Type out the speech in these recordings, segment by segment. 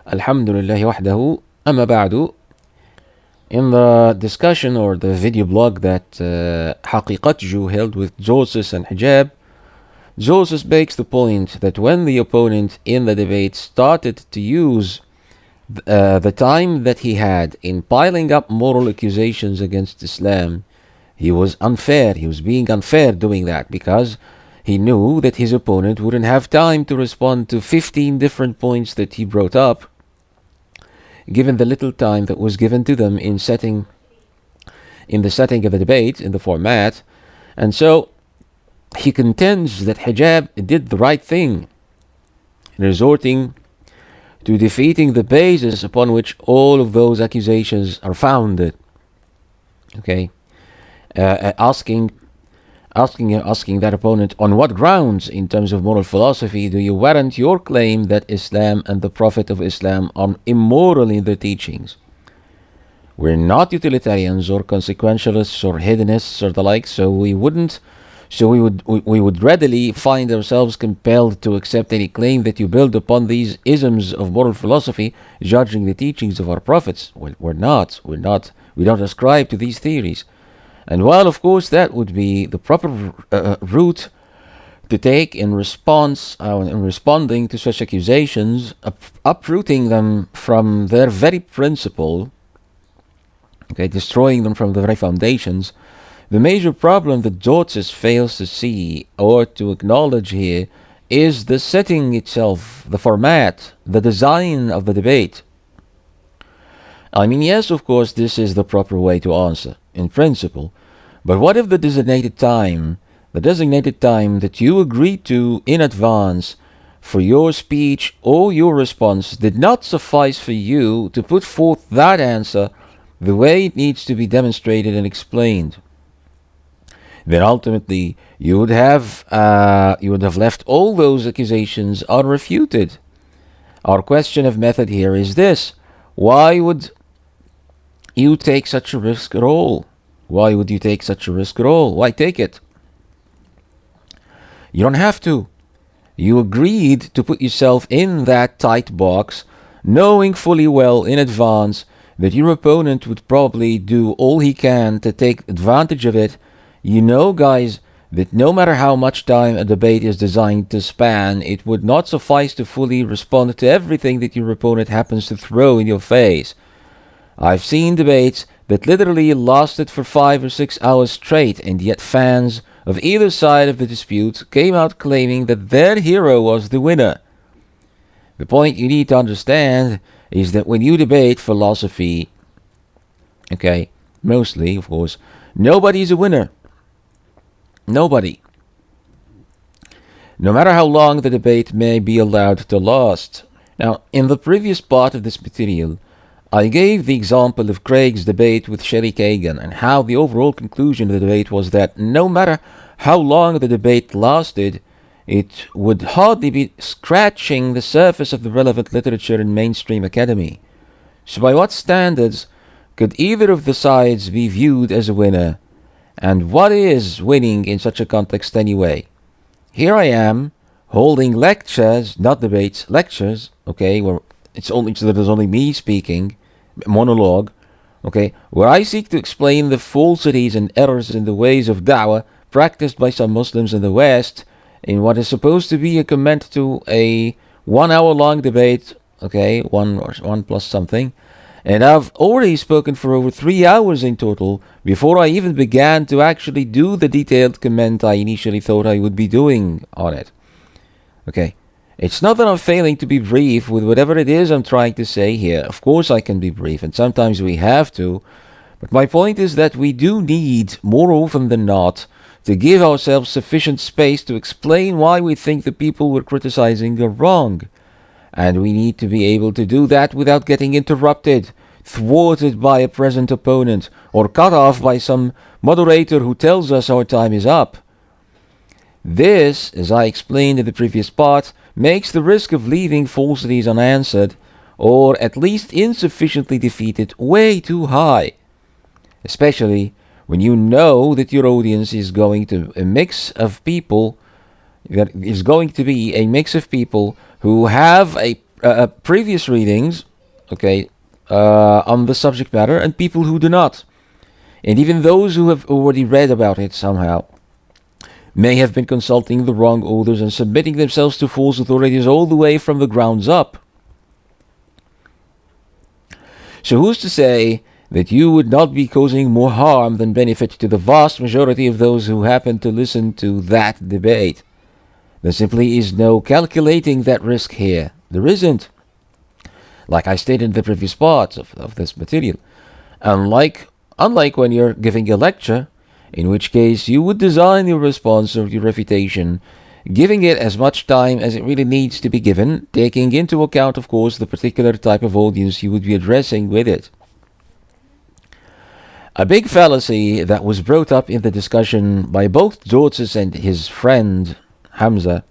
Alhamdulillah wahdahu. Amma ba'du. In the discussion or the video blog that Haqiqatju held with Zosis and Hijab, Zosis makes the point that when the opponent in the debate started to use the time that he had in piling up moral accusations against Islam, he was unfair. He was being unfair doing that because he knew that his opponent wouldn't have time to respond to 15 different points that he brought up, given the little time that was given to them in the setting of the debate, in the format. And so he contends that Hijab did the right thing, resorting to defeating the basis upon which all of those accusations are founded. Okay, asking that opponent, on what grounds, in terms of moral philosophy, do you warrant your claim that Islam and the Prophet of Islam are immoral in their teachings? We're not utilitarians or consequentialists or hedonists or the like, so we would readily find ourselves compelled to accept any claim that you build upon these isms of moral philosophy, judging the teachings of our prophets. We don't ascribe to these theories. And while, of course, that would be the proper route to take in response, in responding to such accusations, uprooting them from their very principle, okay, destroying them from the very foundations, the major problem that Zosis fails to see or to acknowledge here is the setting itself, the format, the design of the debate. I mean, yes, of course, this is the proper way to answer, in principle. But what if the designated time that you agreed to in advance for your speech or your response did not suffice for you to put forth that answer the way it needs to be demonstrated and explained? Then ultimately you would have left all those accusations unrefuted. Our question of method here is this: why would you take such a risk at all? Why would you take such a risk at all? Why take it? You don't have to. You agreed to put yourself in that tight box, knowing fully well in advance that your opponent would probably do all he can to take advantage of it. You know, guys, that no matter how much time a debate is designed to span, it would not suffice to fully respond to everything that your opponent happens to throw in your face. I've seen debates that literally lasted for 5 or 6 hours straight, and yet fans of either side of the dispute came out claiming that their hero was the winner. The point you need to understand is that when you debate philosophy, okay, mostly, of course, nobody's a winner. Nobody. No matter how long the debate may be allowed to last. Now, in the previous part of this material, I gave the example of Craig's debate with Sherry Kagan and how the overall conclusion of the debate was that no matter how long the debate lasted, it would hardly be scratching the surface of the relevant literature in mainstream academy. So by what standards could either of the sides be viewed as a winner? And what is winning in such a context anyway? Here I am, holding lectures, not debates, lectures, okay, where there's only me speaking, monologue, okay, where I seek to explain the falsities and errors in the ways of da'wah practiced by some Muslims in the West in what is supposed to be a comment to a 1 hour long debate, okay, one plus something. And I've already spoken for over 3 hours in total before I even began to actually do the detailed comment I initially thought I would be doing on it. Okay. It's not that I'm failing to be brief with whatever it is I'm trying to say here. Of course I can be brief, and sometimes we have to. But my point is that we do need, more often than not, to give ourselves sufficient space to explain why we think the people we're criticizing are wrong. And we need to be able to do that without getting interrupted, thwarted by a present opponent, or cut off by some moderator who tells us our time is up. This, as I explained in the previous part, makes the risk of leaving falsities unanswered, or at least insufficiently defeated, way too high. Especially when you know that your audience is going to be a mix of people who have a previous readings, okay, on the subject matter, and people who do not. And even those who have already read about it somehow may have been consulting the wrong authors and submitting themselves to false authorities all the way from the grounds up. So who's to say that you would not be causing more harm than benefit to the vast majority of those who happen to listen to that debate? There simply is no calculating that risk here. There isn't. Like I stated in the previous parts of this material. Unlike when you're giving a lecture, in which case you would design your response or your refutation, giving it as much time as it really needs to be given, taking into account, of course, the particular type of audience you would be addressing with it. A big fallacy that was brought up in the discussion by both Dodges and his friend Hamza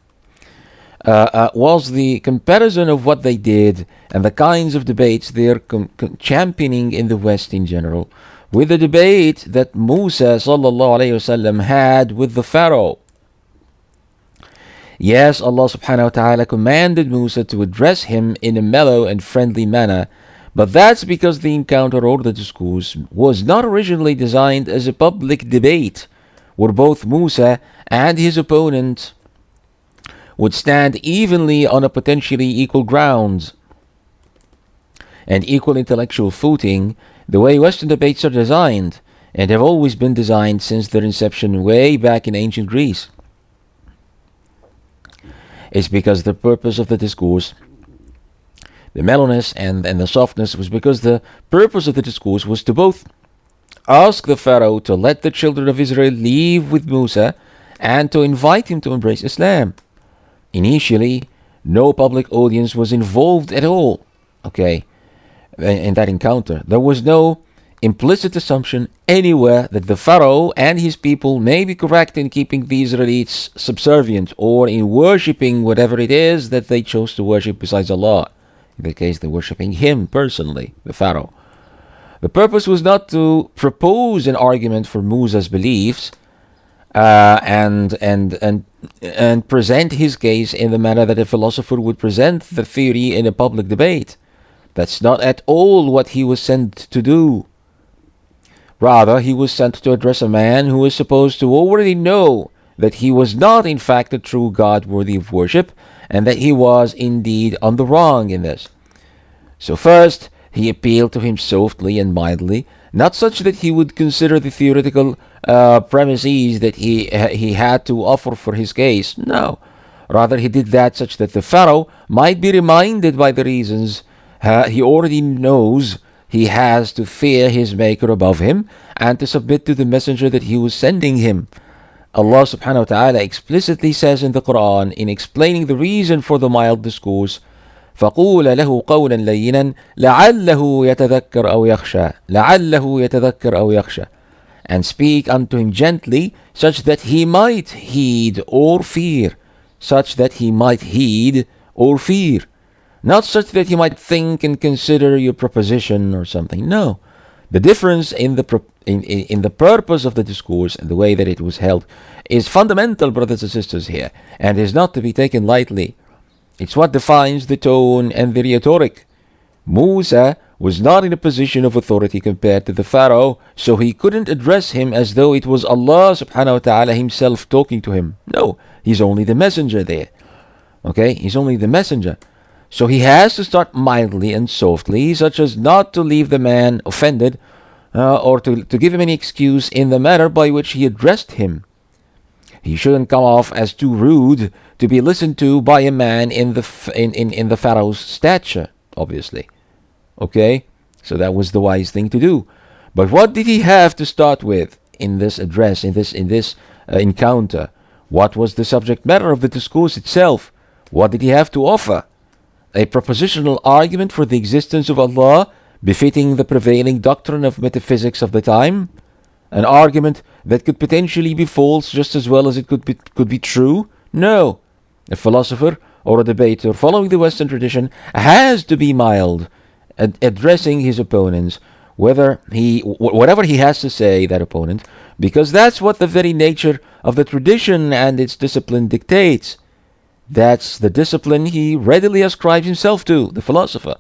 was the comparison of what they did and the kinds of debates they're championing in the West in general with the debate that Musa sallallahu alayhi wasallam had with the Pharaoh. Yes, Allah subhanahu wa ta'ala commanded Musa to address him in a mellow and friendly manner, but that's because the encounter or the discourse was not originally designed as a public debate where both Musa and his opponent would stand evenly on a potentially equal ground and equal intellectual footing, the way Western debates are designed and have always been designed since their inception way back in ancient Greece. It's because the purpose of the discourse, the mellowness and the softness, was because the purpose of the discourse was to both ask the Pharaoh to let the children of Israel leave with Musa and to invite him to embrace Islam. Initially, no public audience was involved at all, okay, in that encounter. There was no implicit assumption anywhere that the Pharaoh and his people may be correct in keeping the Israelites subservient or in worshipping whatever it is that they chose to worship besides Allah. In that case, they're worshipping him personally, the Pharaoh. The purpose was not to propose an argument for Musa's beliefs and present his case in the manner that a philosopher would present the theory in a public debate. That's not at all what he was sent to do. Rather, he was sent to address a man who was supposed to already know that he was not in fact a true God worthy of worship, and that he was indeed on the wrong in this. So first, he appealed to him softly and mildly, not such that he would consider the theoretical premises that he had to offer for his case. No. Rather, he did that such that the Pharaoh might be reminded by the reasons he already knows he has to fear his maker above him and to submit to the messenger that he was sending him. Allah subhanahu wa ta'ala explicitly says in the Quran, in explaining the reason for the mild discourse, فَقُولَ لَهُ قَوْلًا لَيِّنًا لَعَلَّهُ يَتَذَكَّرْ أَوْ يَخْشَى لَعَلَّهُ يَتَذَكَّرْ أَوْ يَخْشَى, and speak unto him gently, such that he might heed or fear, such that he might heed or fear. Not such that he might think and consider your proposition or something. No. The difference in the purpose of the discourse and the way that it was held is fundamental, brothers and sisters, here, and is not to be taken lightly. It's what defines the tone and the rhetoric. Musa was not in a position of authority compared to the Pharaoh, so he couldn't address him as though it was Allah subhanahu wa ta'ala himself talking to him. No, he's only the messenger there. Okay, he's only the messenger. So he has to start mildly and softly, such as not to leave the man offended or to give him any excuse in the manner by which he addressed him. He shouldn't come off as too rude to be listened to by a man in the Pharaoh's stature, obviously. Okay, so that was the wise thing to do. But what did he have to start with in this address, in this encounter? What was the subject matter of the discourse itself? What did he have to offer? A propositional argument for the existence of Allah, befitting the prevailing doctrine of metaphysics of the time? An argument that could potentially be false just as well as it could be true? No. A philosopher or a debater following the Western tradition has to be mild at addressing his opponents, whatever he has to say, that opponent, because that's what the very nature of the tradition and its discipline dictates. That's the discipline he readily ascribes himself to, the philosopher.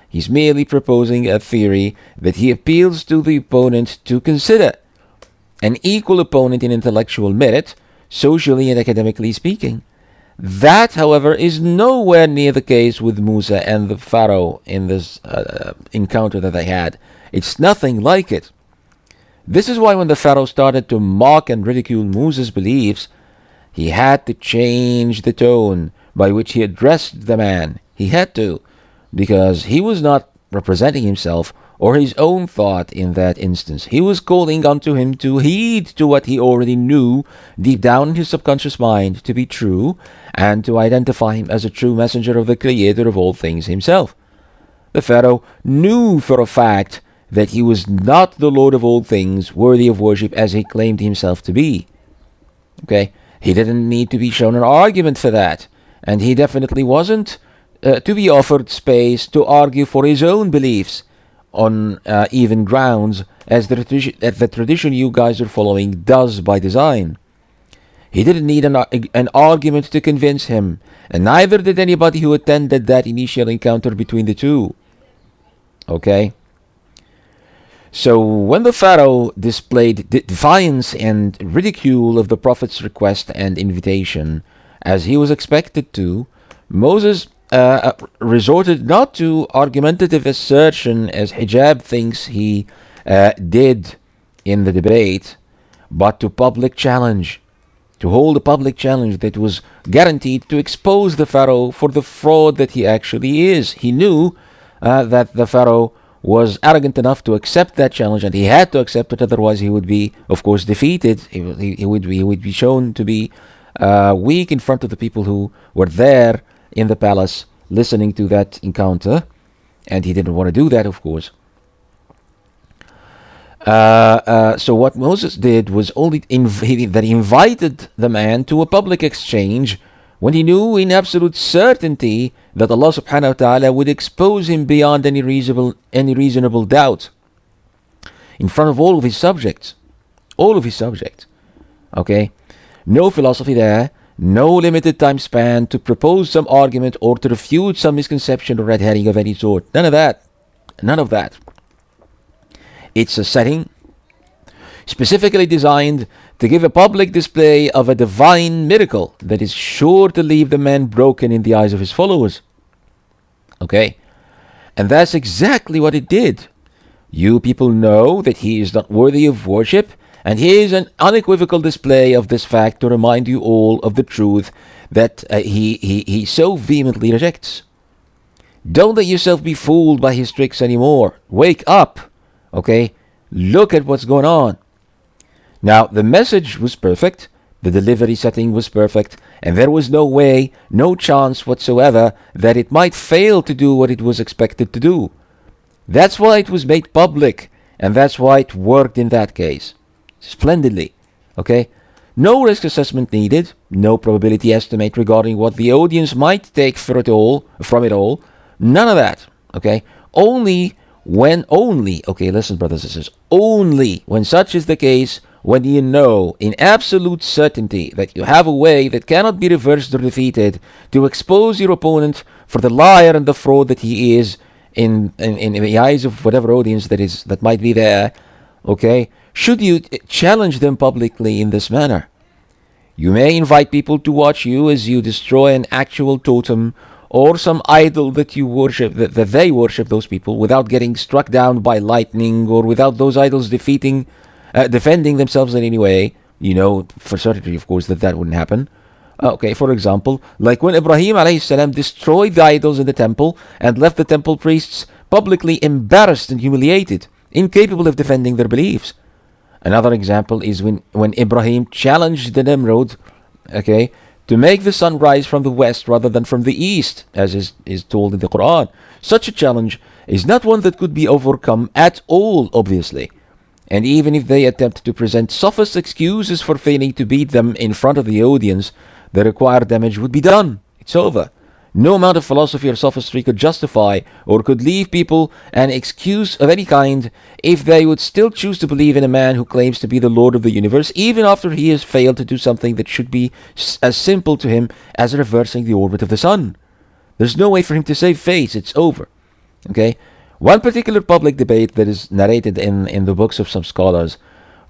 He's merely proposing a theory that he appeals to the opponent to consider. An equal opponent in intellectual merit, socially and academically speaking. That, however, is nowhere near the case with Musa and the Pharaoh in this encounter that they had. It's nothing like it. This is why when the Pharaoh started to mock and ridicule Musa's beliefs, he had to change the tone by which he addressed the man. He had to, because he was not representing himself or his own thought in that instance. He was calling unto him to heed to what he already knew deep down in his subconscious mind to be true, and to identify him as a true messenger of the Creator of all things himself. The Pharaoh knew for a fact that he was not the Lord of all things, worthy of worship as he claimed himself to be. Okay? He didn't need to be shown an argument for that, and he definitely wasn't to be offered space to argue for his own beliefs on even grounds, as the tradition you guys are following does by design. He didn't need an argument to convince him, and neither did anybody who attended that initial encounter between the two. Okay? So when the Pharaoh displayed defiance and ridicule of the Prophet's request and invitation, as he was expected to, Moses resorted not to argumentative assertion as Hijab thinks he did in the debate, but to public challenge, to hold a public challenge that was guaranteed to expose the Pharaoh for the fraud that he actually is. He knew that the Pharaoh was arrogant enough to accept that challenge, and he had to accept it, otherwise he would be, of course, defeated. He would be shown to be weak in front of the people who were there in the palace listening to that encounter, and he didn't want to do that, of course. So what Moses did was only that he invited the man to a public exchange when he knew in absolute certainty that Allah subhanahu wa ta'ala would expose him beyond any reasonable doubt in front of all of his subjects. All of his subjects. Okay? No philosophy there, no limited time span to propose some argument or to refute some misconception or red herring of any sort. None of that. None of that. It's a setting specifically designed to give a public display of a divine miracle that is sure to leave the man broken in the eyes of his followers. Okay? And that's exactly what it did. You people know that he is not worthy of worship, and here's an unequivocal display of this fact to remind you all of the truth that he so vehemently rejects. Don't let yourself be fooled by his tricks anymore. Wake up. Okay? Look at what's going on. Now, the message was perfect, the delivery setting was perfect, and there was no way, no chance whatsoever that it might fail to do what it was expected to do. That's why it was made public, and that's why it worked in that case. Splendidly. Okay? No risk assessment needed, no probability estimate regarding what the audience might take from it all. None of that. Okay? Only, listen, brothers and sisters, only when such is the case, when you know in absolute certainty that you have a way that cannot be reversed or defeated to expose your opponent for the liar and the fraud that he is in the eyes of whatever audience that might be there, okay, should you challenge them publicly in this manner. You may invite people to watch you as you destroy an actual totem or some idol that you worship, that they worship, those people, without getting struck down by lightning or without those idols defending themselves in any way. You know for certainty, of course, that wouldn't happen. Okay, for example, like when Ibrahim alayhi salam destroyed the idols in the temple and left the temple priests publicly embarrassed and humiliated, incapable of defending their beliefs. Another example is when Ibrahim challenged the Nimrod, okay, to make the sun rise from the west rather than from the east, as is told in the Quran. Such a challenge is not one that could be overcome at all, obviously. And even if they attempt to present sophist excuses for failing to beat them in front of the audience, the required damage would be done. It's over. No amount of philosophy or sophistry could justify or could leave people an excuse of any kind if they would still choose to believe in a man who claims to be the Lord of the universe, even after he has failed to do something that should be as simple to him as reversing the orbit of the sun. There's no way for him to save face. It's over. Okay? One particular public debate that is narrated in the books of some scholars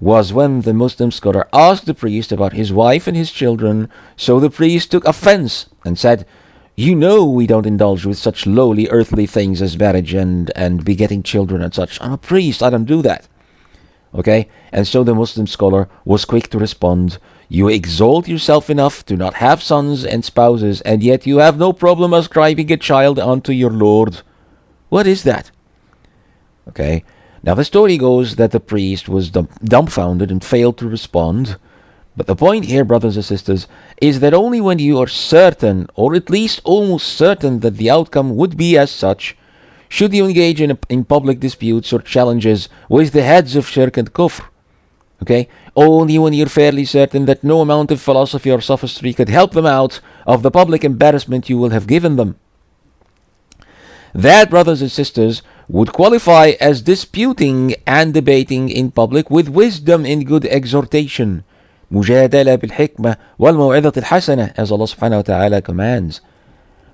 was when the Muslim scholar asked the priest about his wife and his children, so the priest took offense and said, "You know we don't indulge with such lowly earthly things as marriage and begetting children and such. I'm a priest, I don't do that." Okay? And so the Muslim scholar was quick to respond, "You exalt yourself enough to not have sons and spouses, and yet you have no problem ascribing a child unto your Lord. What is that?" Okay? Now the story goes that the priest was dumbfounded and failed to respond. But the point here, brothers and sisters, is that only when you are certain, or at least almost certain, that the outcome would be as such, should you engage in public disputes or challenges with the heads of shirk and kufr. Okay? Only when you're fairly certain that no amount of philosophy or sophistry could help them out of the public embarrassment you will have given them. That, brothers and sisters, would qualify as disputing and debating in public with wisdom in good exhortation. مجادلة بالحكمة والموعظة الحسنة, as Allah subhanahu wa ta'ala commands.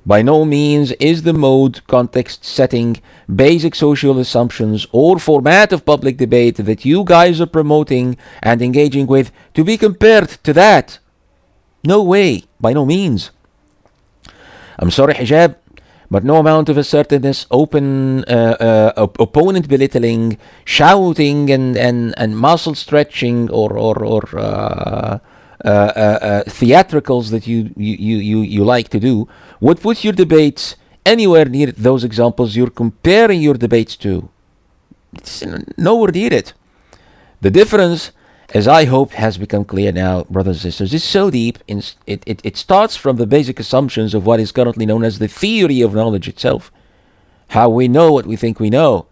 By no means is the mode, context, setting, basic social assumptions, or format of public debate that you guys are promoting and engaging with to be compared to that. No way, by no means. I'm sorry, Hijab, but no amount of assertiveness, open opponent belittling, shouting, and muscle stretching, or theatricals that you like to do would put your debates anywhere near those examples you're comparing your debates to. It's nowhere near it. The difference, as I hope has become clear now, brothers and sisters, is so deep. It starts from the basic assumptions of what is currently known as the theory of knowledge itself. How we know what we think we know.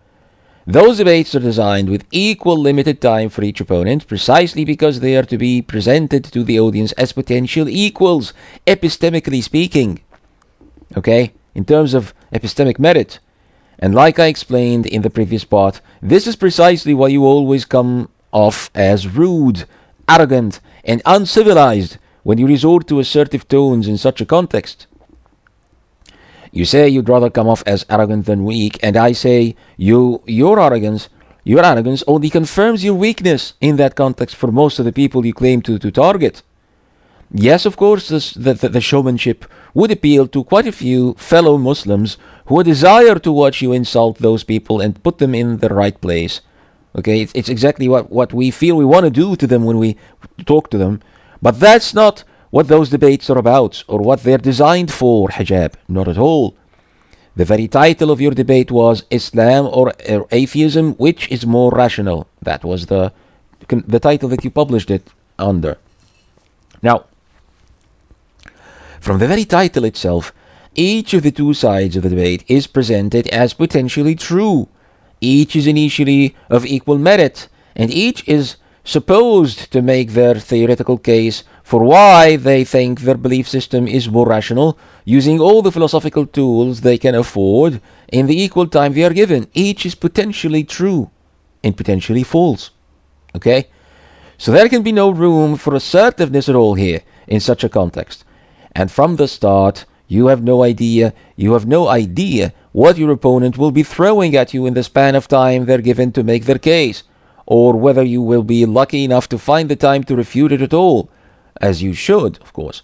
Those debates are designed with equal limited time for each opponent, precisely because they are to be presented to the audience as potential equals, epistemically speaking. Okay? In terms of epistemic merit. And like I explained in the previous part, this is precisely why you always come off as rude, arrogant, and uncivilized when you resort to assertive tones in such a context. You say you'd rather come off as arrogant than weak, and I say your arrogance only confirms your weakness in that context for most of the people you claim to target. Yes, of course, the showmanship would appeal to quite a few fellow Muslims who desire to watch you insult those people and put them in the right place. Okay, it's exactly what we feel we want to do to them when we talk to them. But that's not what those debates are about, or what they're designed for, Hijab. Not at all. The very title of your debate was Islam or Atheism, which is more rational. That was the title that you published it under. Now, from the very title itself, each of the two sides of the debate is presented as potentially true. Each is initially of equal merit, and each is supposed to make their theoretical case for why they think their belief system is more rational, using all the philosophical tools they can afford in the equal time they are given. Each is potentially true and potentially false. Okay? So there can be no room for assertiveness at all here in such a context. And from the start, you have no idea what your opponent will be throwing at you in the span of time they're given to make their case, or whether you will be lucky enough to find the time to refute it at all, as you should, of course.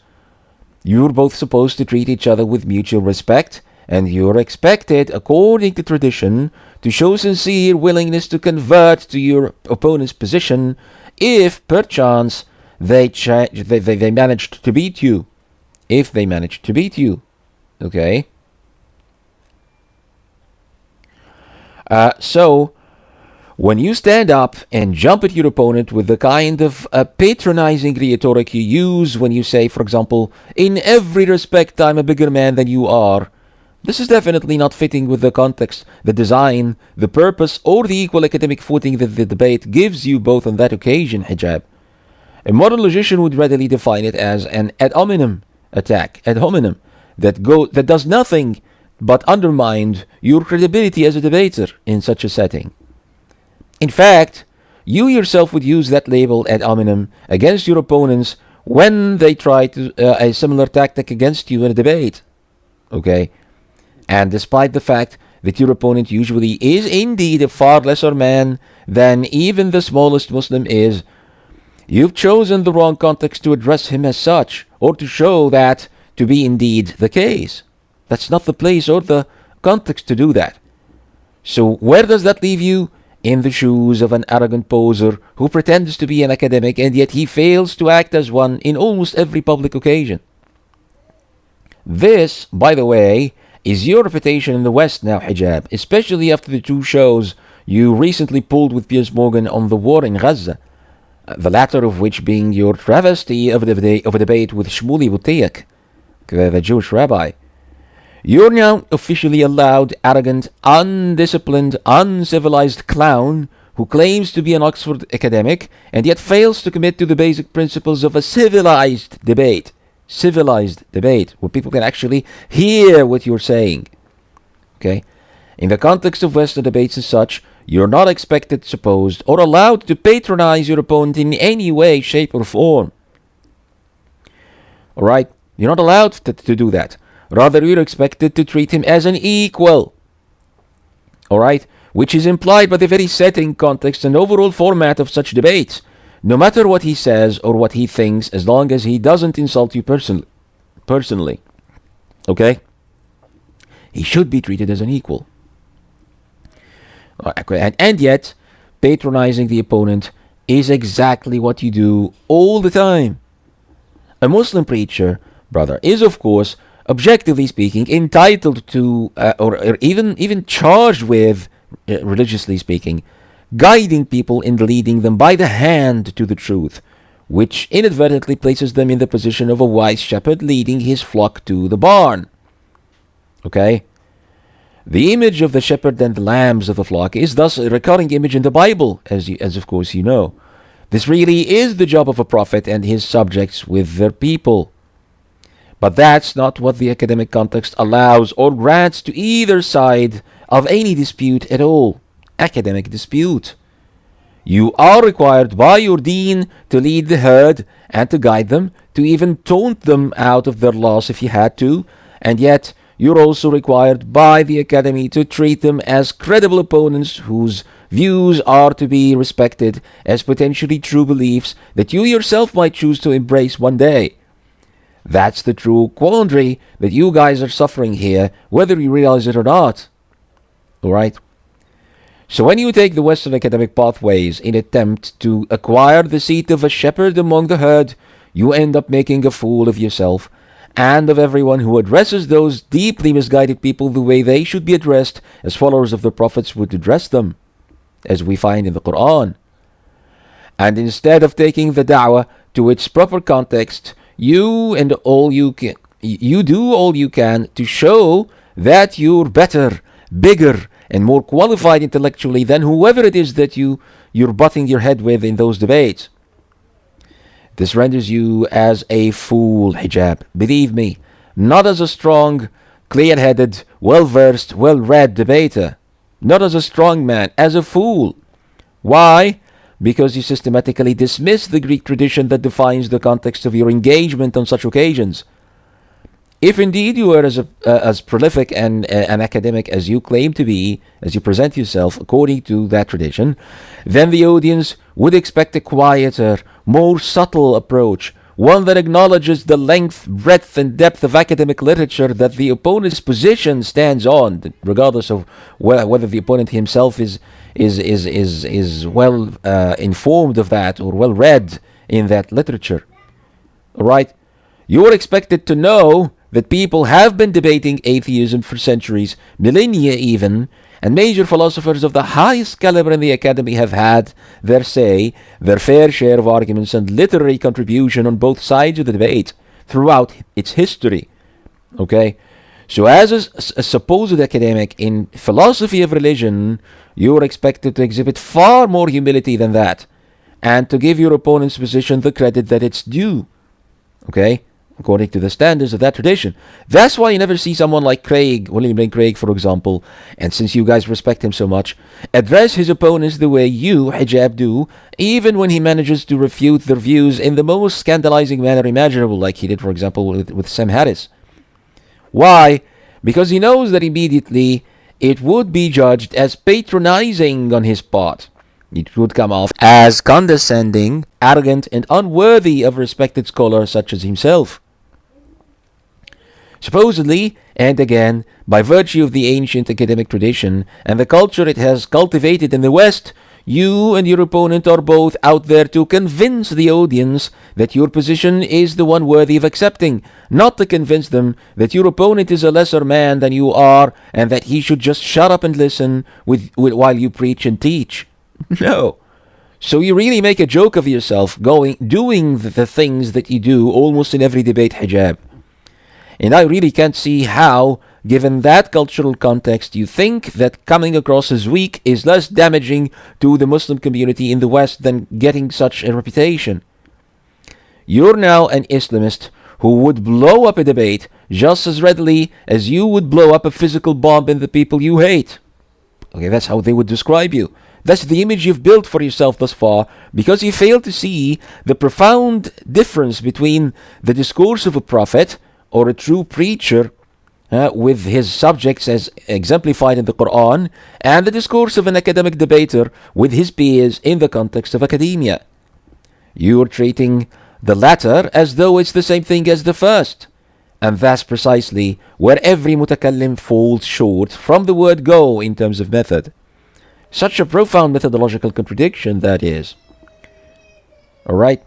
You're both supposed to treat each other with mutual respect, and you're expected, according to tradition, to show sincere willingness to convert to your opponent's position if, perchance, they managed to beat you. If they managed to beat you. Okay? So, when you stand up and jump at your opponent with the kind of patronizing rhetoric you use when you say, for example, in every respect I'm a bigger man than you are, this is definitely not fitting with the context, the design, the purpose, or the equal academic footing that the debate gives you both on that occasion, Hijab. A modern logician would readily define it as an ad hominem attack, ad hominem. that does nothing but undermine your credibility as a debater in such a setting. In fact, you yourself would use that label ad hominem against your opponents when they try to a similar tactic against you in a debate. Okay? And despite the fact that your opponent usually is indeed a far lesser man than even the smallest Muslim is, you've chosen the wrong context to address him as such, or to show that to be indeed the case. That's not the place or the context to do that. So where does that leave you? In the shoes of an arrogant poser who pretends to be an academic, and yet he fails to act as one in almost every public occasion. This, by the way, is your reputation in the West now, Hijab, especially after the 2 shows you recently pulled with Piers Morgan on the war in Gaza, the latter of which being your travesty of a debate with Shmuley Buttiak, the Jewish rabbi. You're now officially a loud, arrogant, undisciplined, uncivilized clown who claims to be an Oxford academic and yet fails to commit to the basic principles of a civilized debate. Civilized debate, where people can actually hear what you're saying. Okay? In the context of Western debates as such, you're not expected, supposed, or allowed to patronize your opponent in any way, shape, or form. Alright? You're not allowed to do that. Rather, you're expected to treat him as an equal. Alright? Which is implied by the very setting, context, and overall format of such debates. No matter what he says or what he thinks, as long as he doesn't insult you personally. Okay? He should be treated as an equal. And yet, patronizing the opponent is exactly what you do all the time. A Muslim preacher, brother, is of course, objectively speaking, entitled to, or even charged with, religiously speaking, guiding people and leading them by the hand to the truth, which inadvertently places them in the position of a wise shepherd leading his flock to the barn. Okay? The image of the shepherd and the lambs of the flock is thus a recurring image in the Bible, as of course you know. This really is the job of a prophet and his subjects with their people. But that's not what the academic context allows or grants to either side of any dispute at all. Academic dispute. You are required by your deen to lead the herd and to guide them, to even taunt them out of their loss if you had to, and yet you're also required by the academy to treat them as credible opponents whose views are to be respected as potentially true beliefs that you yourself might choose to embrace one day. That's the true quandary that you guys are suffering here, whether you realize it or not. Alright? So when you take the Western academic pathways in attempt to acquire the seat of a shepherd among the herd, you end up making a fool of yourself and of everyone who addresses those deeply misguided people the way they should be addressed as followers of the prophets would address them, as we find in the Quran. And instead of taking the da'wah to its proper context, you do all you can to show that you're better, bigger, and more qualified intellectually than whoever it is that you're butting your head with in those debates. This renders you as a fool, Hijab. Believe me, not as a strong, clear-headed, well-versed, well-read debater. Not as a strong man, as a fool. Why? Because you systematically dismiss the Greek tradition that defines the context of your engagement on such occasions. If indeed you are as prolific and an academic as you claim to be, as you present yourself according to that tradition, then the audience would expect a quieter, more subtle approach, one that acknowledges the length, breadth, and depth of academic literature that the opponent's position stands on, regardless of whether the opponent himself is well informed of that or well read in that literature. All right, you are expected to know that people have been debating atheism for centuries, millennia even, and major philosophers of the highest caliber in the academy have had their say, their fair share of arguments and literary contribution on both sides of the debate throughout its history. Okay? So as a supposed academic in philosophy of religion, you are expected to exhibit far more humility than that, and to give your opponent's position the credit that it's due. Okay? according to the standards of that tradition. That's why you never see someone like William Lane Craig, for example, and since you guys respect him so much, address his opponents the way you, Hijab, do, even when he manages to refute their views in the most scandalizing manner imaginable, like he did, for example, with Sam Harris. Why? Because he knows that immediately it would be judged as patronizing on his part. It would come off as condescending, arrogant, and unworthy of a respected scholar such as himself. Supposedly, and again, by virtue of the ancient academic tradition and the culture it has cultivated in the West, you and your opponent are both out there to convince the audience that your position is the one worthy of accepting, not to convince them that your opponent is a lesser man than you are and that he should just shut up and listen while you preach and teach. No. So you really make a joke of yourself doing the things that you do almost in every debate, Hijab. And I really can't see how, given that cultural context, you think that coming across as weak is less damaging to the Muslim community in the West than getting such a reputation. You're now an Islamist who would blow up a debate just as readily as you would blow up a physical bomb in the people you hate. Okay, that's how they would describe you. That's the image you've built for yourself thus far, because you fail to see the profound difference between the discourse of a prophet or a true preacher with his subjects as exemplified in the Quran, and the discourse of an academic debater with his peers in the context of academia. You're treating the latter as though it's the same thing as the first. And that's precisely where every mutakallim falls short from the word go in terms of method. Such a profound methodological contradiction, that is. Alright.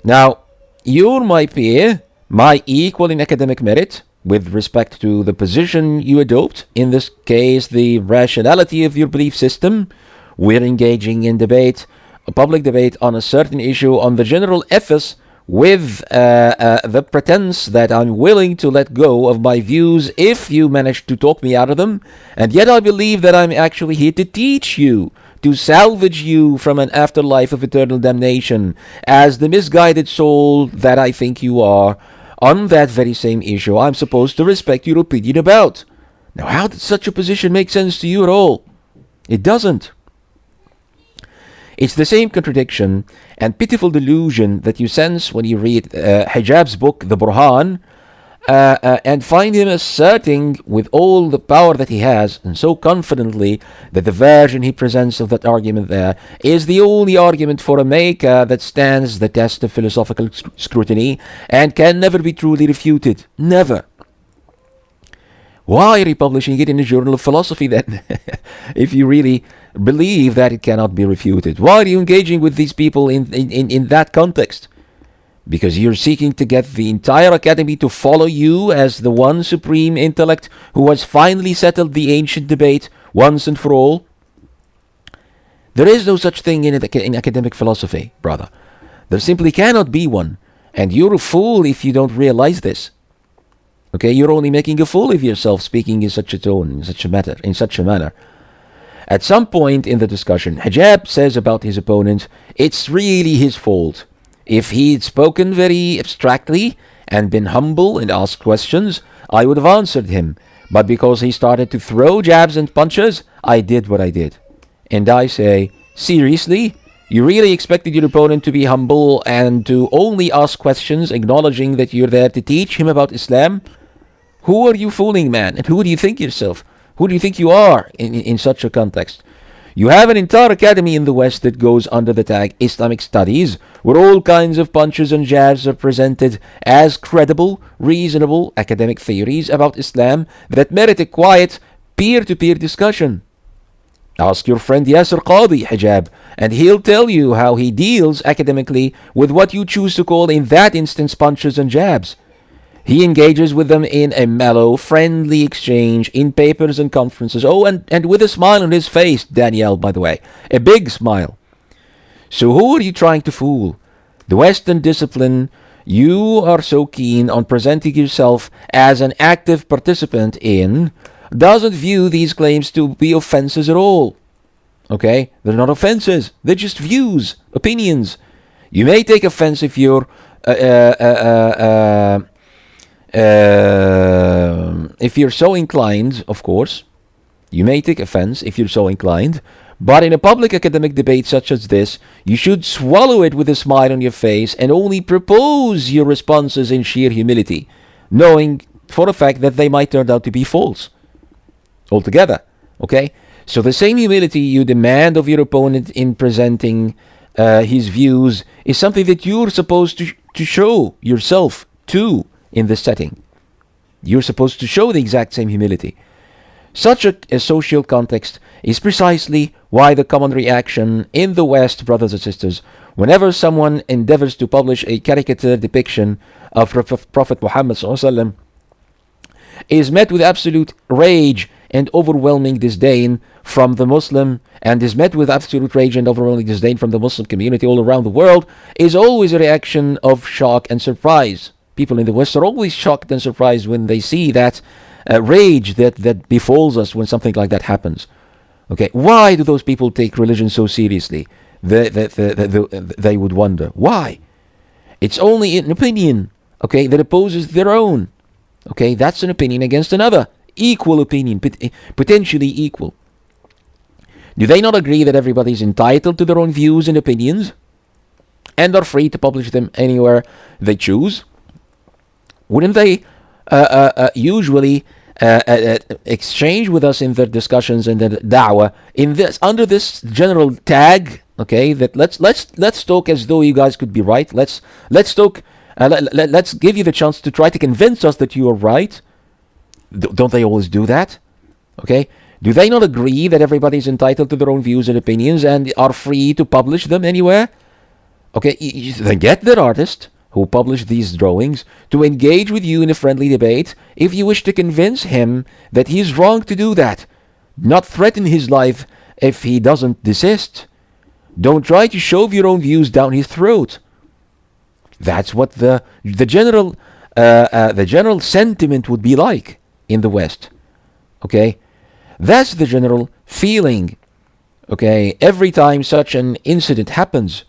Now, you're my peer, my equal in academic merit, with respect to the position you adopt, in this case the rationality of your belief system. We're engaging in debate, a public debate on a certain issue, on the general ethos, with the pretense that I'm willing to let go of my views if you manage to talk me out of them, and yet I believe that I'm actually here to teach you, to salvage you from an afterlife of eternal damnation, as the misguided soul that I think you are. On that very same issue, I'm supposed to respect your opinion about. Now, how did such a position make sense to you at all? It doesn't. It's the same contradiction and pitiful delusion that you sense when you read Hijab's book, The Burhan, and find him asserting with all the power that he has, and so confidently, that the version he presents of that argument there is the only argument for a maker that stands the test of philosophical scrutiny and can never be truly refuted. Never. Why are you publishing it in a journal of philosophy then, if you really believe that it cannot be refuted? Why are you engaging with these people in that context? Because you're seeking to get the entire academy to follow you as the one supreme intellect who has finally settled the ancient debate once and for all? There is no such thing in academic philosophy, brother. There simply cannot be one, and you're a fool if you don't realize this. Okay, you're only making a fool of yourself speaking in such a tone, in such a manner. At some point in the discussion, Hijab says about his opponent, it's really his fault. If he'd spoken very abstractly and been humble and asked questions, I would have answered him. But because he started to throw jabs and punches, I did what I did. And I say, seriously? You really expected your opponent to be humble and to only ask questions, acknowledging that you're there to teach him about Islam? Who are you fooling, man? And who do you think yourself? Who do you think you are in such a context? You have an entire academy in the West that goes under the tag Islamic Studies, where all kinds of punches and jabs are presented as credible, reasonable academic theories about Islam that merit a quiet, peer-to-peer discussion. Ask your friend Yasser Qadi, Hijab, and he'll tell you how he deals academically with what you choose to call in that instance punches and jabs. He engages with them in a mellow, friendly exchange in papers and conferences. Oh, and with a smile on his face, Danielle, by the way. A big smile. So who are you trying to fool? The Western discipline you are so keen on presenting yourself as an active participant in doesn't view these claims to be offenses at all. Okay? They're not offenses. They're just views, opinions. You may take offense if you're If you're so inclined, of course, you may take offense if you're so inclined, but in a public academic debate such as this, you should swallow it with a smile on your face and only propose your responses in sheer humility, knowing for a fact that they might turn out to be false altogether. Okay? So the same humility you demand of your opponent in presenting his views is something that you're supposed to show yourself too in this setting. You're supposed to show the exact same humility. Such a social context is precisely why the common reaction in the West, brothers and sisters, whenever someone endeavors to publish a caricature depiction of Prophet Muhammad ﷺ, is met with absolute rage and overwhelming disdain from the Muslim, and is met with absolute rage and overwhelming disdain from the Muslim community all around the world, is always a reaction of shock and surprise. People in the West are always shocked and surprised when they see that rage that befalls us when something like that happens. Okay, why do those people take religion so seriously? They would wonder. Why? It's only an opinion, okay, that opposes their own. Okay, that's an opinion against another. Equal opinion, potentially equal. Do they not agree that everybody is entitled to their own views and opinions and are free to publish them anywhere they choose? Wouldn't they usually exchange with us in their discussions and their da'wah under this general tag? Okay, that let's talk as though you guys could be right. Let's talk. Let's give you the chance to try to convince us that you are right. Don't they always do that? Okay. Do they not agree that everybody is entitled to their own views and opinions and are free to publish them anywhere? Okay, then get that artist who published these drawings to engage with you in a friendly debate if you wish to convince him that he is wrong to do that. Not threaten his life if he doesn't desist. Don't try to shove your own views down his throat. That's what the general sentiment would be like in the West. Okay? That's the general feeling. Okay? Every time such an incident happens.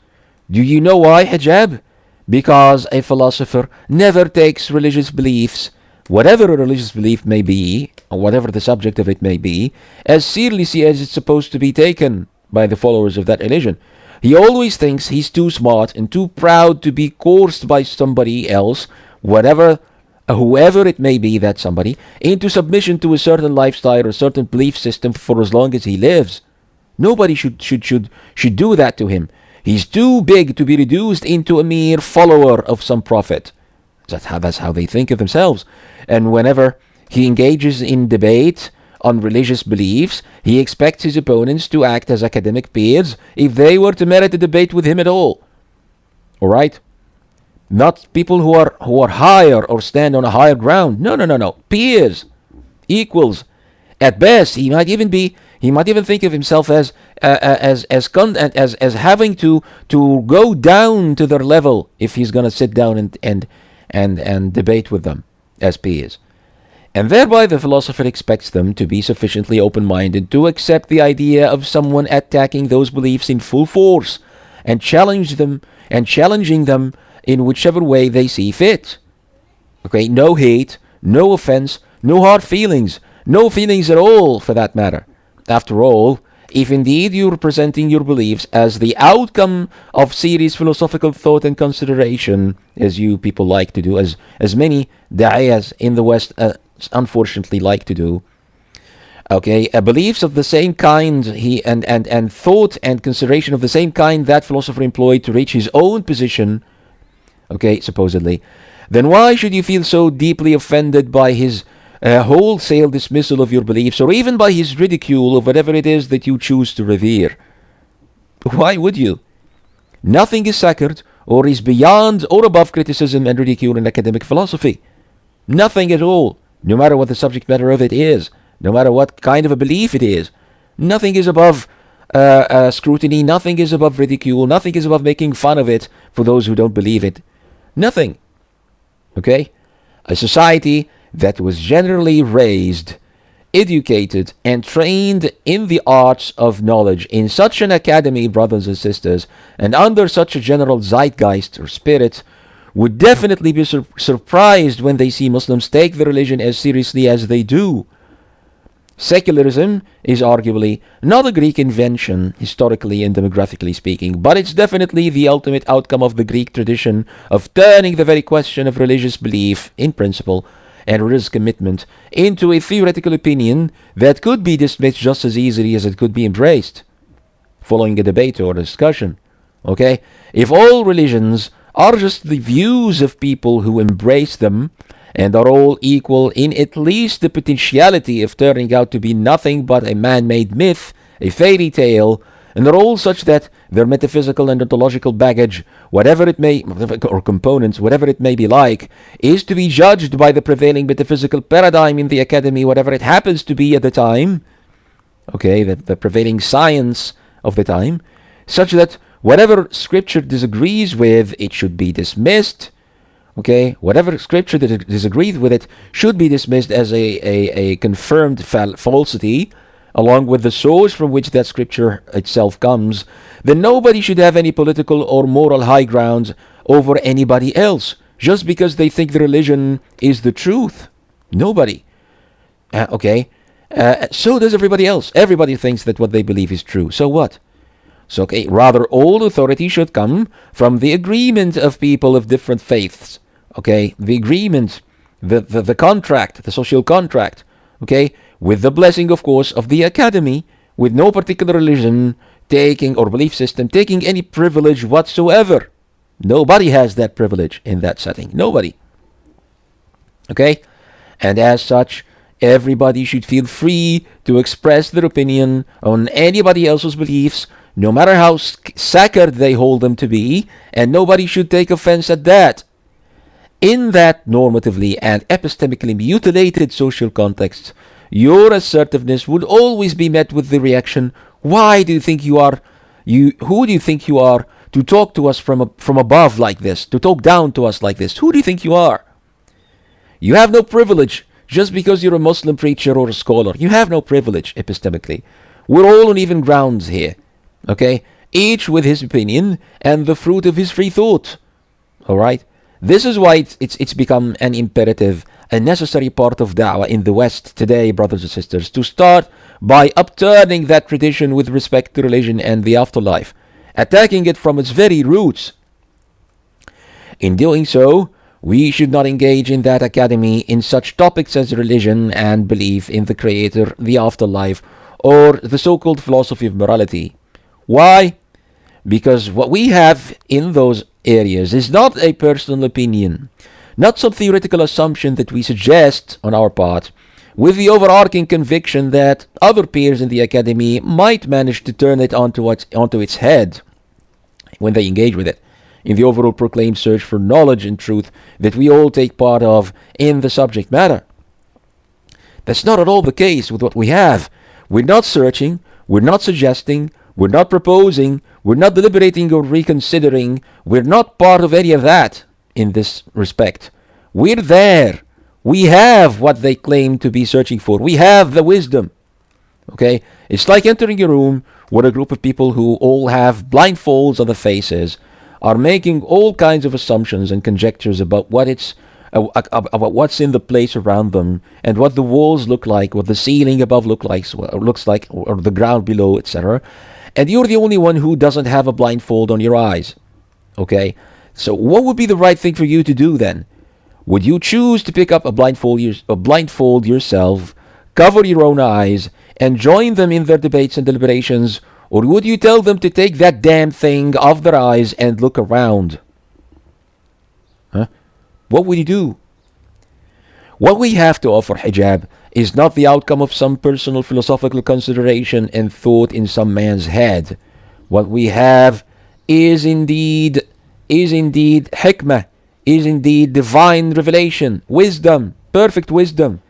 Do you know why, Hijab? Because a philosopher never takes religious beliefs, whatever a religious belief may be, or whatever the subject of it may be, as seriously as it's supposed to be taken by the followers of that religion. He always thinks he's too smart and too proud to be coerced by somebody else, whoever it may be, that somebody, into submission to a certain lifestyle or a certain belief system for as long as he lives. Nobody should do that to him. He's too big to be reduced into a mere follower of some prophet. That's how they think of themselves. And whenever he engages in debate on religious beliefs, he expects his opponents to act as academic peers if they were to merit a debate with him at all. All right? Not people who are higher or stand on a higher ground. No. Peers, equals. At best, he might even think of himself as having to go down to their level if he's going to sit down and debate with them as peers. And thereby the philosopher expects them to be sufficiently open-minded to accept the idea of someone attacking those beliefs in full force and challenging them in whichever way they see fit. Okay, no hate, no offense, no hard feelings, no feelings at all for that matter. After all, if indeed you're presenting your beliefs as the outcome of serious philosophical thought and consideration, as you people like to do, as many da'iyas in the West unfortunately like to do, okay, beliefs of the same kind and thought and consideration of the same kind that philosopher employed to reach his own position, okay, supposedly, then why should you feel so deeply offended by his wholesale dismissal of your beliefs, or even by his ridicule of whatever it is that you choose to revere? Why would you? Nothing is sacred or is beyond or above criticism and ridicule in academic philosophy. Nothing at all, no matter what the subject matter of it is, no matter what kind of a belief it is. Nothing is above scrutiny, nothing is above ridicule, nothing is above making fun of it for those who don't believe it. Nothing. Okay? A society that was generally raised, educated, and trained in the arts of knowledge in such an academy, brothers and sisters, and under such a general zeitgeist or spirit, would definitely be surprised when they see Muslims take the religion as seriously as they do. Secularism is arguably not a Greek invention, historically and demographically speaking, but it's definitely the ultimate outcome of the Greek tradition of turning the very question of religious belief, in principle, and religious commitment into a theoretical opinion that could be dismissed just as easily as it could be embraced, following a debate or a discussion. Okay? If all religions are just the views of people who embrace them, and are all equal in at least the potentiality of turning out to be nothing but a man-made myth, a fairy tale, and are all such that their metaphysical and ontological baggage, whatever it may, or components, whatever it may be like, is to be judged by the prevailing metaphysical paradigm in the academy, whatever it happens to be at the time, okay, the prevailing science of the time, such that whatever scripture disagrees with, it should be dismissed. Okay, whatever scripture that disagrees with it should be dismissed as a confirmed falsity, along with the source from which that scripture itself comes. Then nobody should have any political or moral high grounds over anybody else, just because they think the religion is the truth. Nobody. So does everybody else. Everybody thinks that what they believe is true. So what? So, okay, rather all authority should come from the agreement of people of different faiths. Okay, the agreement, the contract, the social contract, okay, with the blessing, of course, of the academy, with no particular religion taking, or belief system, taking any privilege whatsoever. Nobody has that privilege in that setting. Nobody. Okay? And as such, everybody should feel free to express their opinion on anybody else's beliefs, no matter how sacred they hold them to be, and nobody should take offense at that. In that normatively and epistemically mutilated social context, your assertiveness would always be met with the reaction, why do you think you are, who do you think you are to talk to us from above like this, to talk down to us like this? Who do you think you are? You have no privilege just because you're a Muslim preacher or a scholar. You have no privilege epistemically. We're all on even grounds here, okay? Each with his opinion and the fruit of his free thought, all right? This is why it's become an imperative, a necessary part of da'wah in the West today, brothers and sisters, to start by upturning that tradition with respect to religion and the afterlife, attacking it from its very roots. In doing so, we should not engage in that academy in such topics as religion and belief in the Creator, the afterlife, or the so-called philosophy of morality. Why? Because what we have in those areas is not a personal opinion, not some theoretical assumption that we suggest on our part, with the overarching conviction that other peers in the academy might manage to turn it onto its head when they engage with it, in the overall proclaimed search for knowledge and truth that we all take part of in the subject matter. That's not at all the case with what we have. We're not searching, we're not suggesting, we're not proposing, we're not deliberating or reconsidering. We're not part of any of that in this respect. We're there. We have what they claim to be searching for. We have the wisdom. Okay? It's like entering a room where a group of people who all have blindfolds on their faces are making all kinds of assumptions and conjectures about about what's in the place around them and what the walls look like, what the ceiling above looks like, or the ground below, etc. And you're the only one who doesn't have a blindfold on your eyes. Okay? So what would be the right thing for you to do then? Would you choose to pick up a blindfold yourself, cover your own eyes, and join them in their debates and deliberations? Or would you tell them to take that damn thing off their eyes and look around? Huh? What would you do? What we have to offer hijab is not the outcome of some personal philosophical consideration and thought in some man's head. What we have is indeed hikmah, is indeed divine revelation, wisdom, perfect wisdom,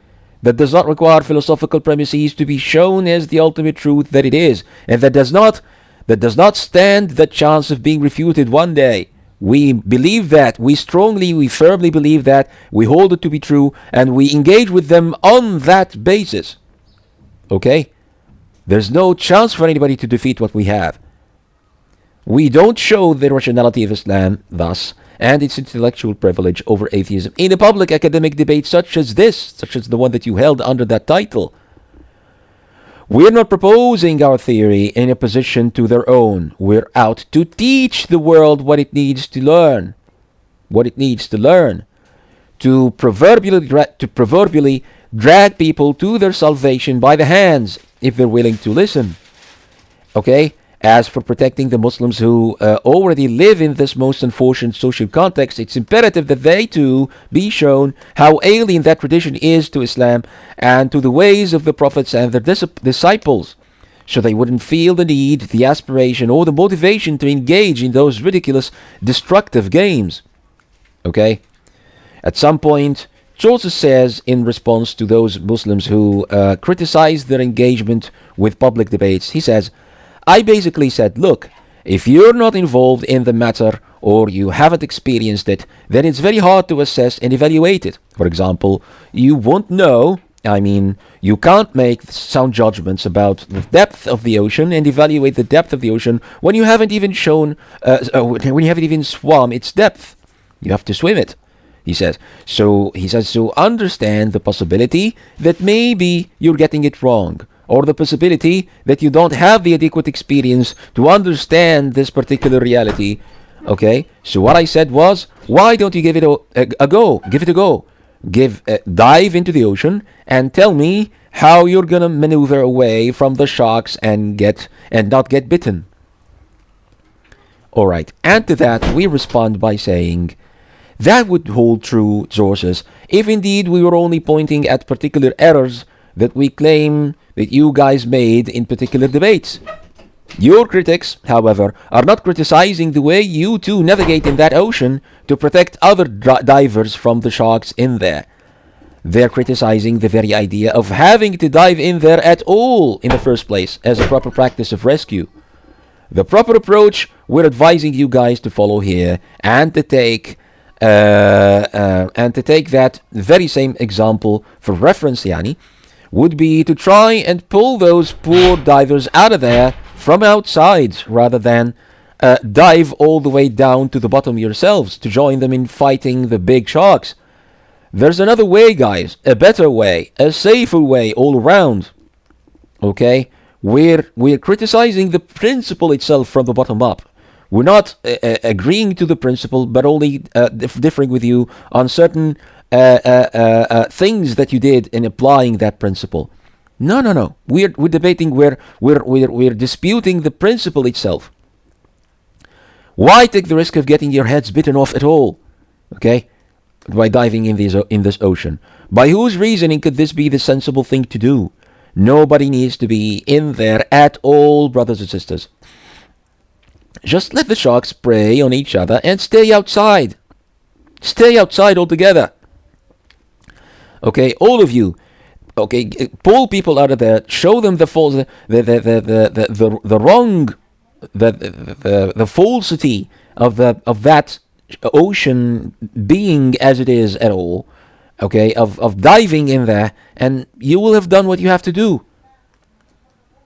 that does not require philosophical premises to be shown as the ultimate truth that it is, and that does not stand the chance of being refuted one day. We believe that, we firmly believe that, we hold it to be true, and we engage with them on that basis. Okay? There's no chance for anybody to defeat what we have. We don't show the rationality of Islam, thus, and its intellectual privilege over atheism in a public academic debate such as this, such as the one that you held under that title. We're not proposing our theory in opposition to their own. We're out to teach the world what it needs to learn. What it needs to learn. To proverbially drag people to their salvation by the hands, if they're willing to listen. Okay? As for protecting the Muslims who already live in this most unfortunate social context, it's imperative that they too be shown how alien that tradition is to Islam and to the ways of the prophets and their disciples, so they wouldn't feel the need, the aspiration, or the motivation to engage in those ridiculous, destructive games. Okay? At some point, Joseph says in response to those Muslims who criticize their engagement with public debates, he says, I basically said, look, if you're not involved in the matter or you haven't experienced it, then it's very hard to assess and evaluate it. For example, you won't know, you can't make sound judgments about the depth of the ocean and evaluate the depth of the ocean when you haven't even when you haven't even swum its depth. You have to swim it, he says. So understand the possibility that maybe you're getting it wrong, or the possibility that you don't have the adequate experience to understand this particular reality. Okay, so what I said was, why don't you give it a go? Give it a go. Dive into the ocean and tell me how you're gonna maneuver away from the sharks and not get bitten. All right, and to that we respond by saying, that would hold true, sources, if indeed we were only pointing at particular errors that we claim that you guys made in particular debates. Your critics, however, are not criticizing the way you two navigate in that ocean to protect other divers from the sharks in there. They're criticizing the very idea of having to dive in there at all in the first place as a proper practice of rescue. The proper approach we're advising you guys to follow here and to take that very same example for reference, would be to try and pull those poor divers out of there from outside rather than dive all the way down to the bottom yourselves to join them in fighting the big sharks. There's another way, guys, a better way, a safer way all around. Okay? We're criticizing the principle itself from the bottom up. We're not agreeing to the principle, but only differing with you on certain things that you did in applying that principle. No. We're debating. We're disputing the principle itself. Why take the risk of getting your heads bitten off at all? Okay, by diving in this ocean. By whose reasoning could this be the sensible thing to do? Nobody needs to be in there at all, brothers and sisters. Just let the sharks prey on each other and stay outside. Stay outside altogether. Okay, all of you. Okay, pull people out of there. Show them the wrong, the falsity of that ocean being as it is at all. Okay, of diving in there, and you will have done what you have to do.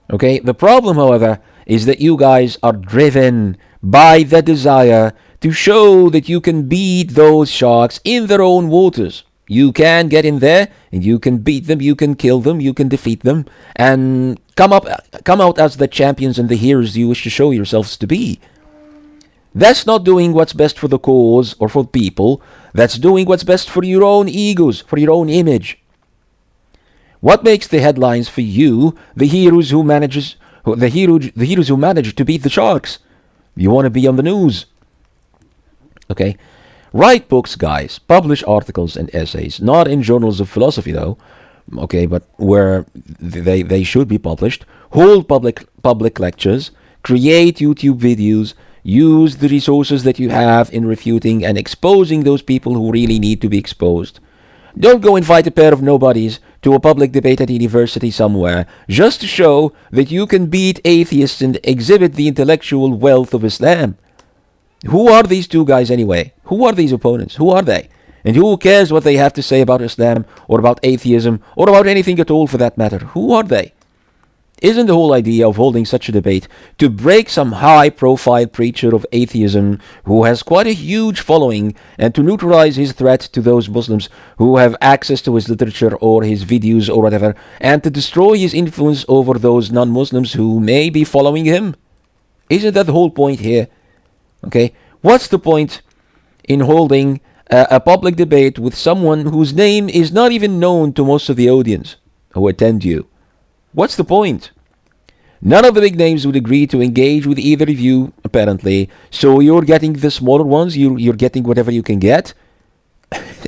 Okay, the problem, however, is that you guys are driven by the desire to show that you can beat those sharks in their own waters. You can get in there and you can beat them, you can kill them, you can defeat them, and come out as the champions and the heroes you wish to show yourselves to be. That's not doing what's best for the cause or for people. That's doing what's best for your own egos, for your own image. What makes the headlines for you, the heroes who manage to beat the sharks? You want to be on the news. Okay? Write books, guys. Publish articles and essays. Not in journals of philosophy, though. Okay, but where they should be published. Hold public lectures. Create YouTube videos. Use the resources that you have in refuting and exposing those people who really need to be exposed. Don't go invite a pair of nobodies to a public debate at a university somewhere just to show that you can beat atheists and exhibit the intellectual wealth of Islam. Who are these two guys anyway? Who are these opponents? Who are they? And who cares what they have to say about Islam or about atheism or about anything at all for that matter? Who are they? Isn't the whole idea of holding such a debate to break some high-profile preacher of atheism who has quite a huge following and to neutralize his threat to those Muslims who have access to his literature or his videos or whatever, and to destroy his influence over those non-Muslims who may be following him? Isn't that the whole point here? Okay, what's the point in holding a public debate with someone whose name is not even known to most of the audience who attend you? What's the point? None of the big names would agree to engage with either of you, apparently. So you're getting the smaller ones. You're getting whatever you can get.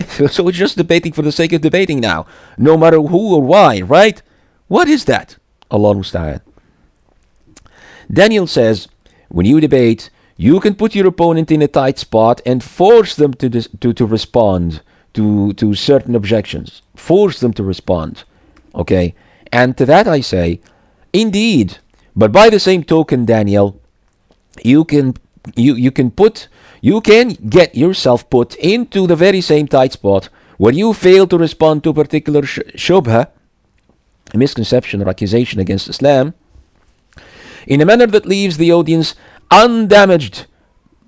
So it's just debating for the sake of debating now, no matter who or why, right? What is that? Allah musta'an. Daniel says, when you debate, you can put your opponent in a tight spot and force them to respond to certain objections. Force them to respond. Okay? And to that I say, indeed, but by the same token, Daniel, you can get yourself put into the very same tight spot where you fail to respond to a particular shubha, a misconception or accusation against Islam, in a manner that leaves the audience undamaged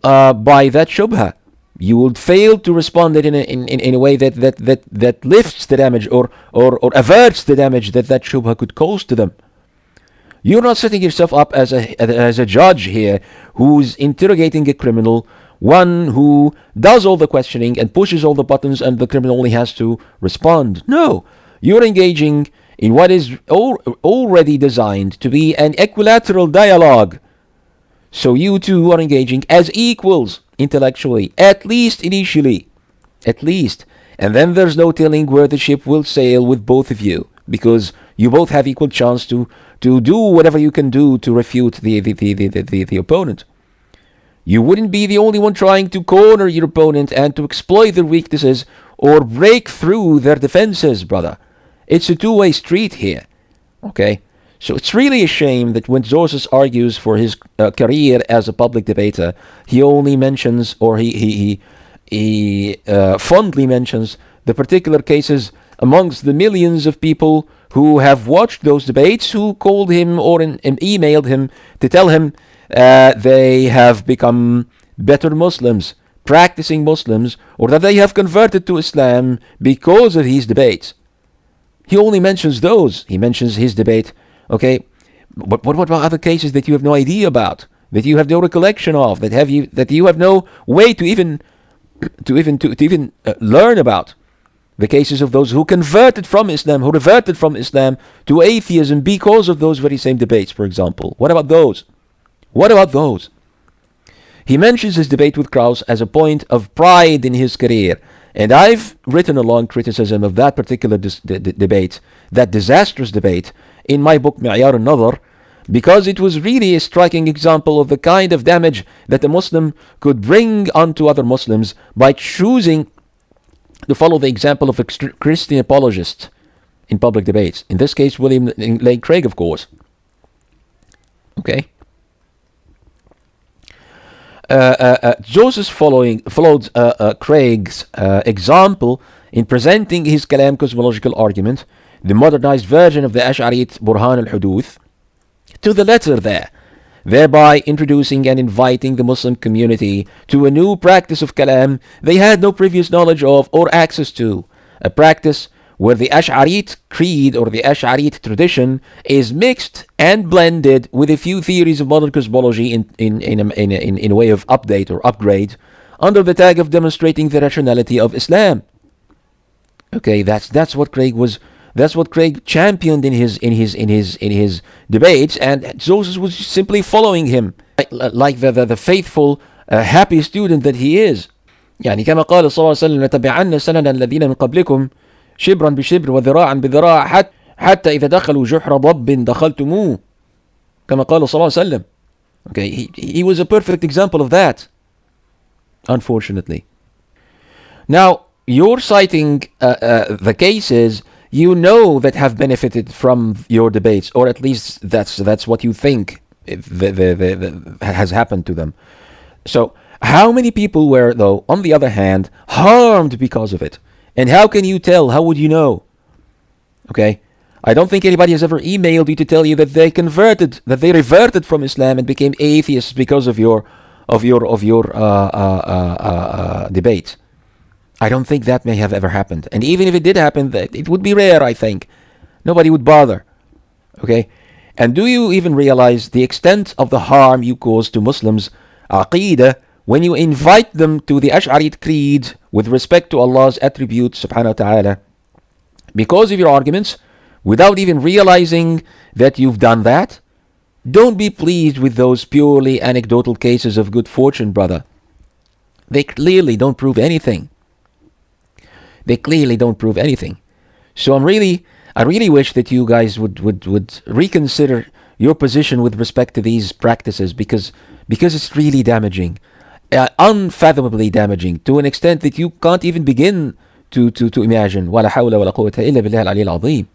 by that shubha. You will fail to respond in a way that lifts the damage or averts the damage that shubha could cause to them. You're not setting yourself up as a judge here who's interrogating a criminal, one who does all the questioning and pushes all the buttons and the criminal only has to respond. No, you're engaging in what is already designed to be an equilateral dialogue. So you two are engaging as equals intellectually, at least initially. At least. And then there's no telling where the ship will sail with both of you, because you both have equal chance to do whatever you can do to refute the opponent. You wouldn't be the only one trying to corner your opponent and to exploit their weaknesses or break through their defenses, brother. It's a two-way street here. Okay? So it's really a shame that when Zosis argues for his career as a public debater, he only mentions, or he fondly mentions, the particular cases amongst the millions of people who have watched those debates, who called him or emailed him to tell him they have become better Muslims, practicing Muslims, or that they have converted to Islam because of his debates. He only mentions those. He mentions his debate. Okay, but what about other cases that you have no idea about, that you have no recollection of, that you have no way to even learn about? The cases of those who converted from Islam, who reverted from Islam to atheism because of those very same debates, for example. What about those? What about those? He mentions his debate with Krauss as a point of pride in his career. And I've written a long criticism of that particular debate, that disastrous debate, in my book Mi'yar al-Nadhr, because it was really a striking example of the kind of damage that a Muslim could bring onto other Muslims by choosing to follow the example of a Christian apologist in public debates. In this case, William Lane Craig, of course. Okay? Joseph followed Craig's example in presenting his Kalam cosmological argument, the modernized version of the Ash'arite Burhan al-Huduth, to the letter there, thereby introducing and inviting the Muslim community to a new practice of Kalam they had no previous knowledge of or access to, a practice where the Ash'arite creed or the Ash'arite tradition is mixed and blended with a few theories of modern cosmology in a way of update or upgrade under the tag of demonstrating the rationality of Islam. Okay, that's what Craig championed in his debates, and Zosis was simply following him like the faithful happy student that he is. يعني كما قال صلى الله عليه وسلم لتبعن سنن الذين من قبلكم شبرا بشبر وذراعا بذراع حتى إذا دخلوا جحر ضب دخلتموه كما قال صلى الله عليه وسلم. Okay, he was a perfect example of that, unfortunately. Now, you're citing the cases you know that have benefited from your debates, or at least that's what you think has happened to them. So, how many people were, though, on the other hand, harmed because of it? And how can you tell? How would you know? Okay, I don't think anybody has ever emailed you to tell you that they converted, that they reverted from Islam and became atheists because of your debate. I don't think that may have ever happened. And even if it did happen, it would be rare, I think. Nobody would bother. Okay? And do you even realize the extent of the harm you cause to Muslims' aqidah when you invite them to the Ash'arite creed with respect to Allah's attributes, subhanahu wa ta'ala, because of your arguments, without even realizing that you've done that? Don't be pleased with those purely anecdotal cases of good fortune, brother. They clearly don't prove anything. They clearly don't prove anything. So I really wish that you guys would reconsider your position with respect to these practices, because it's really damaging, unfathomably damaging, to an extent that you can't even begin to imagine. ولا حول ولا قوة إلا بالله العلي العظيم.